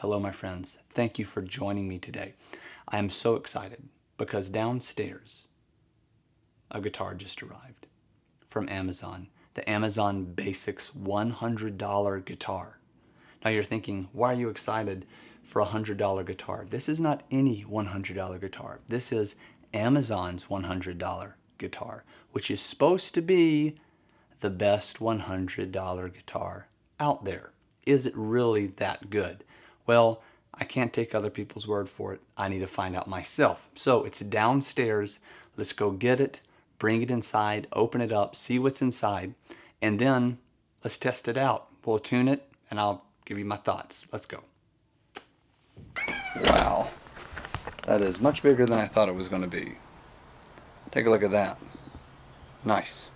Hello, my friends. Thank you for joining me today. I am so excited because downstairs, a guitar just arrived from Amazon. The Amazon Basics $100 guitar. Now you're thinking, why are you excited for a $100 guitar? This is not any $100 guitar. This is Amazon's $100 guitar, which is supposed to be the best $100 guitar out there. Is it really that good? Well, I can't take other people's word for it. I need to find out myself. So it's downstairs. Let's go get it, bring it inside, open it up, see what's inside, and then let's test it out. We'll tune it, and I'll give you my thoughts. Let's go. Wow, that is much bigger than I thought it was going to be. Take a look at that. Nice.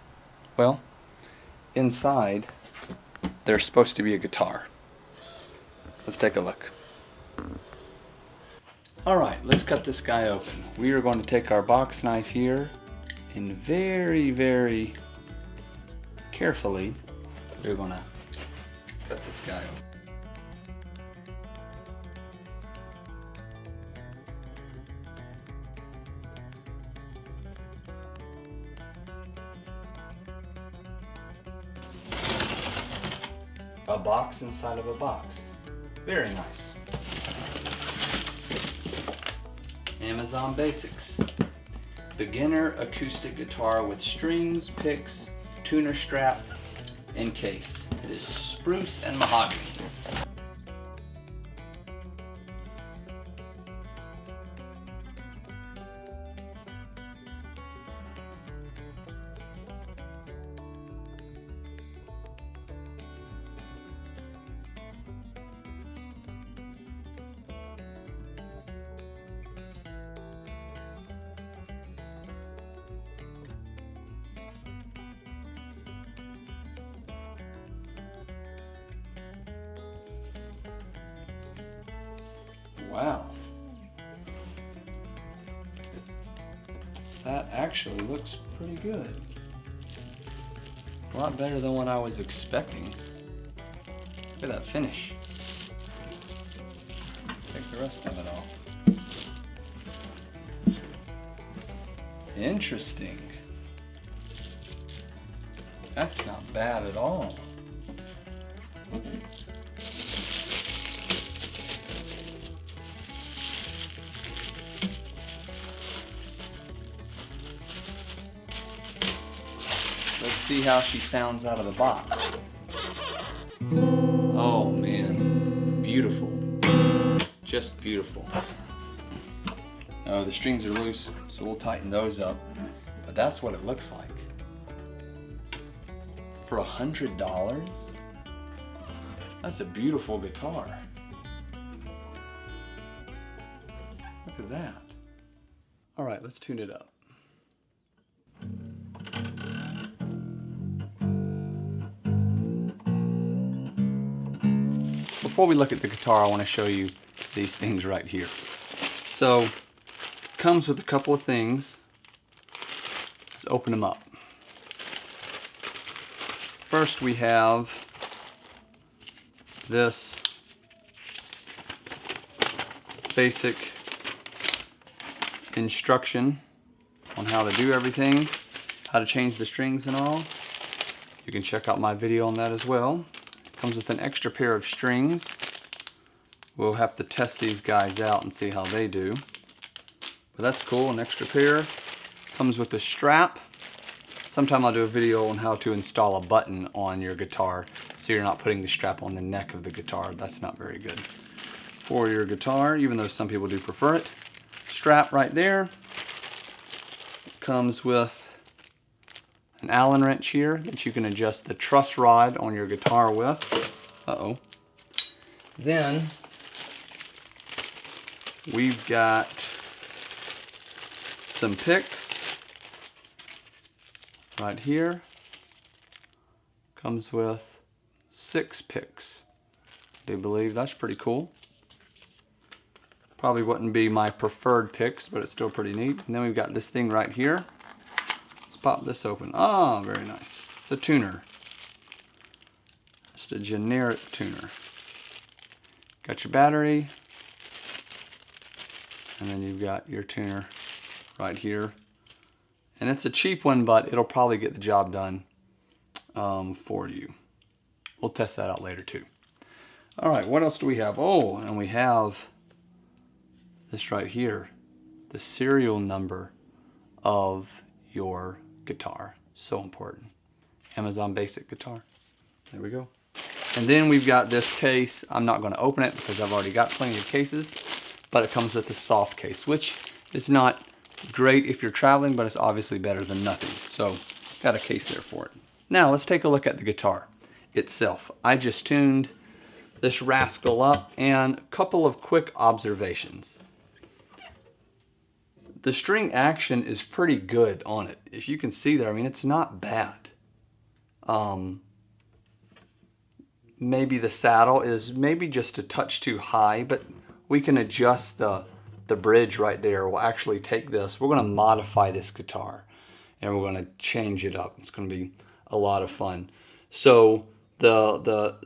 Well, inside, there's supposed to be a guitar. Let's take a look. Alright, let's cut this guy open. We are going to take our box knife here and very, very carefully, we're going to cut this guy open. A box inside of a box. Very nice. Amazon Basics. Beginner acoustic guitar with strings, picks, tuner strap, and case. It is spruce and mahogany. Wow. That actually looks pretty good. A lot better than what I was expecting. Look at that finish. Take the rest of it off. Interesting. That's not bad at all. Let's see how she sounds out of the box. Oh man, beautiful. Just beautiful. The strings are loose, so we'll tighten those up. But that's what it looks like. For $100? That's a beautiful guitar. Look at that. All right, let's tune it up. Before we look at the guitar, I want to show you these things right here. So, it comes with a couple of things. Let's open them up. First we have this basic instruction on how to do everything, how to change the strings and all. You can check out my video on that as well. Comes with an extra pair of strings. We'll have to test these guys out and see how they do. But that's cool, an extra pair. Comes with a strap. Sometime I'll do a video on how to install a button on your guitar so you're not putting the strap on the neck of the guitar. That's not very good for your guitar, even though some people do prefer it. Strap right there. Comes with an Allen wrench here that you can adjust the truss rod on your guitar with. Uh-oh. Then we've got some picks right here. Comes with 6 picks. I do believe that's pretty cool. Probably wouldn't be my preferred picks, but it's still pretty neat. And then we've got this thing right here. Pop this open. Oh, very nice. It's a tuner. Just a generic tuner. Got your battery, and then you've got your tuner right here. And it's a cheap one, but it'll probably get the job done for you. We'll test that out later too. All right, what else do we have? Oh, and we have this right here, the serial number of your guitar. So important. Amazon Basic guitar. There we go. And then we've got this case. I'm not going to open it because I've already got plenty of cases, but it comes with a soft case, which is not great if you're traveling, but it's obviously better than nothing. So got a case there for it. Now let's take a look at the guitar itself. I just tuned this rascal up, and a couple of quick observations. The string action is pretty good on it. If you can see there, I mean, it's not bad. Maybe the saddle is maybe just a touch too high, but we can adjust the bridge right there. We'll actually take this, we're going to modify this guitar, and we're going to change it up. It's going to be a lot of fun. So the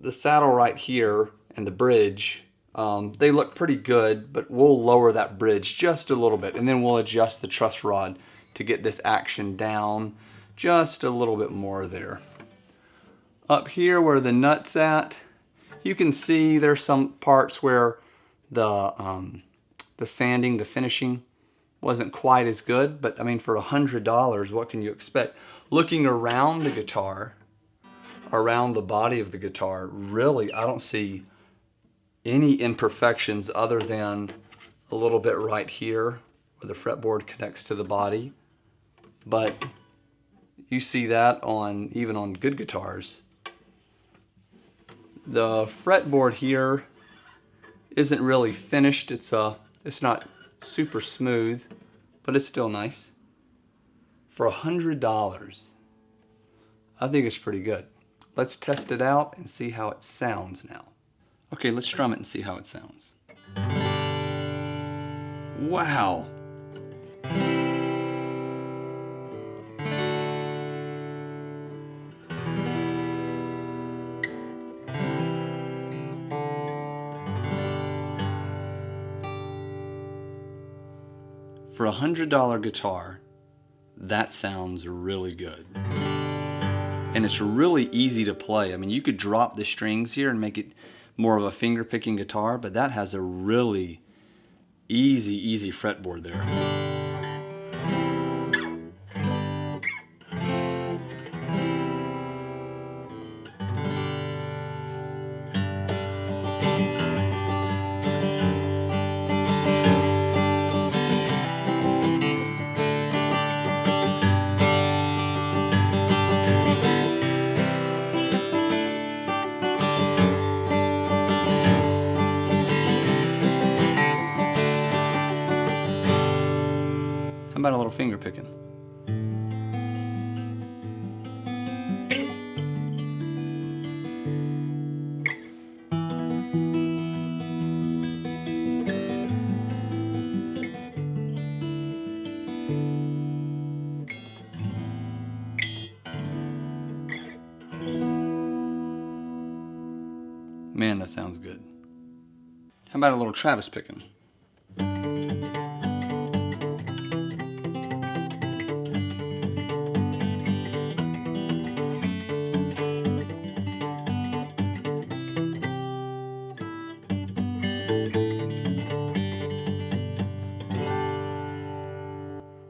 saddle right here and the bridge, they look pretty good, but we'll lower that bridge just a little bit, and then we'll adjust the truss rod to get this action down just a little bit more there. Up here where the nut's at, you can see there's some parts where the sanding, the finishing wasn't quite as good, but I mean, for $100, what can you expect? Looking around the guitar, around the body of the guitar, really, I don't see any imperfections other than a little bit right here where the fretboard connects to the body. But you see that on even on good guitars. The fretboard here isn't really finished. It's not super smooth, but it's still nice. For $100, I think it's pretty good. Let's test it out and see how it sounds now. Okay, let's strum it and see how it sounds. Wow. For a $100 guitar, that sounds really good. And it's really easy to play. I mean, you could drop the strings here and make it more of a finger picking guitar, but that has a really easy fretboard there. How about a little finger picking? Man, that sounds good. How about a little Travis picking?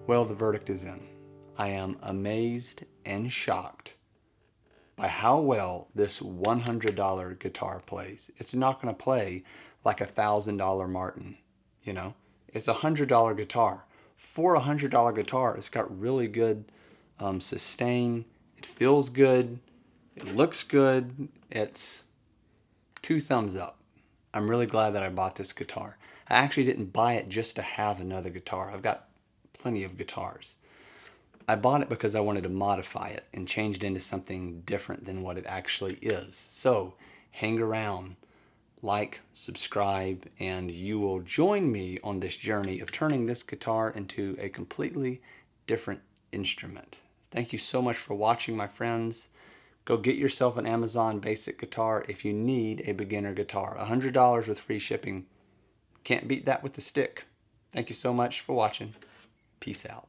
Well, the verdict is in. I am amazed and shocked by how well this $100 guitar plays. It's not going to play like a $1,000 Martin, you know. It's a $100 guitar. For a $100 guitar, it's got really good sustain. It feels good. It looks good. It's 2 thumbs up. I'm really glad that I bought this guitar. I actually didn't buy it just to have another guitar. I've got plenty of guitars. I bought it because I wanted to modify it and change it into something different than what it actually is. So hang around, like, subscribe, and you will join me on this journey of turning this guitar into a completely different instrument. Thank you so much for watching, my friends. Go Go get yourself an Amazon basic guitar if you need a beginner guitar. $100 with free shipping. Can't beat that with the stick. Thank you so much for watching. Peace out.